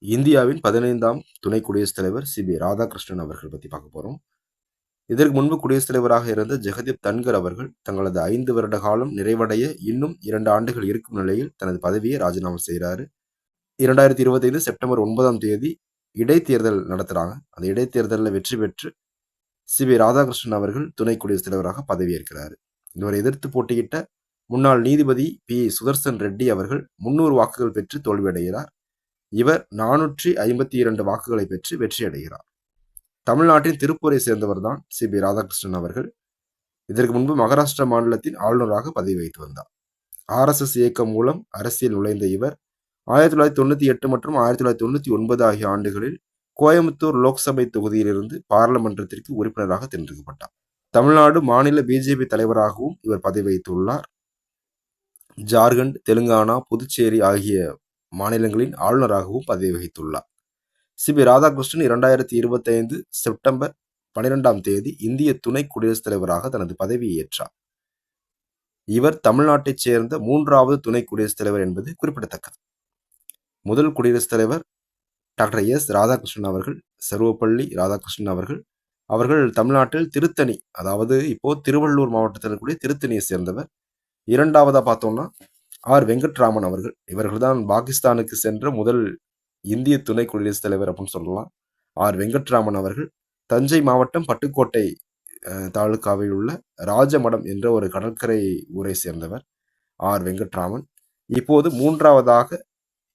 இந்தியாவின் 15ஆம் துணை குடியரசுத் தலைவர் சி.பி. ராதாகிருஷ்ணன் அவர்கள் பத்தி பார்க்க போறோம். இதற்கு முன்பு குடியரசுத் தலைவராக இருந்த ஜெகதீப் தன்கர் அவர்கள் தங்களது 5 வருட காலம் நிறைவடைய இன்னும் 2 ஆண்டுகள் இருக்கும் நிலையில் தனது பதவியை ராஜினாமா செய்கிறாரு. 2025 செப்டம்பர் 9ஆம் தேதி இடைத்தேர்தல் நடத்துறாங்க. அந்த இடைத்தேர்தலில் வெற்றி பெற்று சி.பி. ராதாகிருஷ்ணன் அவர்கள் துணை குடியரசுத் தலைவராக பதவியேற்கிறார். இவரை எதிர்த்து போட்டியிட்ட முன்னாள் நீதிபதி பி. சுதர்சன் ரெட்டி அவர்கள் 300 வாக்குகள் பெற்று தோல்வியடைகிறார். இவர் 452 வாக்குகளை பெற்று வெற்றி அடைகிறார். தமிழ்நாட்டின் திருப்பூரை சேர்ந்தவர் தான் சி.பி. ராதாகிருஷ்ணன் அவர்கள். இதற்கு முன்பு மகாராஷ்டிரா மாநிலத்தின் ஆளுநராக பதவி வகித்து வந்தார். RSS இயக்கம் மூலம் அரசியல் நுழைந்த இவர் 1998 மற்றும் 1999 ஆகிய ஆண்டுகளில் கோயம்புத்தூர் லோக்சபை தொகுதியிலிருந்து பாராளுமன்றத்திற்கு உறுப்பினராக தேர்ந்தெடுக்கப்பட்டார். தமிழ்நாடு மாநில பிஜேபி தலைவராகவும் இவர் பதவி வகித்துள்ளார். ஜார்க்கண்ட், தெலுங்கானா, புதுச்சேரி ஆகிய மாநிலங்களின் ஆளுநராகவும் பதவி வகித்துள்ளார். சி.பி. ராதாகிருஷ்ணன் 2025 செப்டம்பர் 12ஆம் தேதி இந்திய துணை குடியரசுத் தலைவராக தனது பதவியை ஏற்றார். இவர் தமிழ்நாட்டைச் சேர்ந்த 3வது துணை குடியரசுத் தலைவர் என்பது குறிப்பிடத்தக்கது. முதல் குடியரசுத் தலைவர் டாக்டர் எஸ். ராதாகிருஷ்ணன் அவர்கள், சர்வப்பள்ளி ராதாகிருஷ்ணன் அவர்கள் தமிழ்நாட்டில் திருத்தணி, அதாவது இப்போ திருவள்ளூர் மாவட்டத்தில் இருக்கக்கூடிய திருத்தணியை சேர்ந்தவர். இரண்டாவதா பார்த்தோம்னா ஆர். வெங்கட்ராமன் அவர்கள். இவர்கள் தான் பாகிஸ்தானுக்கு சென்ற முதல் இந்திய துணை குடியரசுத் தலைவர் அப்படின்னு சொல்லலாம். ஆர். வெங்கட்ராமன் அவர்கள் தஞ்சை மாவட்டம் பட்டுக்கோட்டை தாலுகாவில் உள்ள ராஜமடம் என்ற ஒரு கடற்கரை ஊரை சேர்ந்தவர் ஆர். வெங்கட்ராமன். இப்போது 3வதாக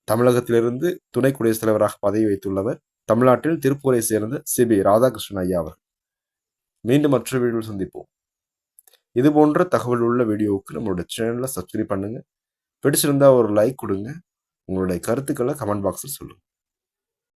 தமிழகத்திலிருந்து துணை குடியரசுத் தலைவராக பதவி வைத்துள்ளவர் தமிழ்நாட்டில் திருப்பூரை சேர்ந்த சி.பி. ராதாகிருஷ்ணன் ஐயா அவர்கள். மீண்டும் மற்ற வீடியோவில் சந்திப்போம். இது போன்ற தகவல் உள்ள வீடியோவுக்கு நம்மளோட சேனலை சப்ஸ்கிரைப் பண்ணுங்க. பிடிச்சிருந்தா ஒரு லைக் கொடுங்க. உங்களுடைய கருத்துக்களை கமெண்ட் பாக்ஸில் சொல்லுங்க.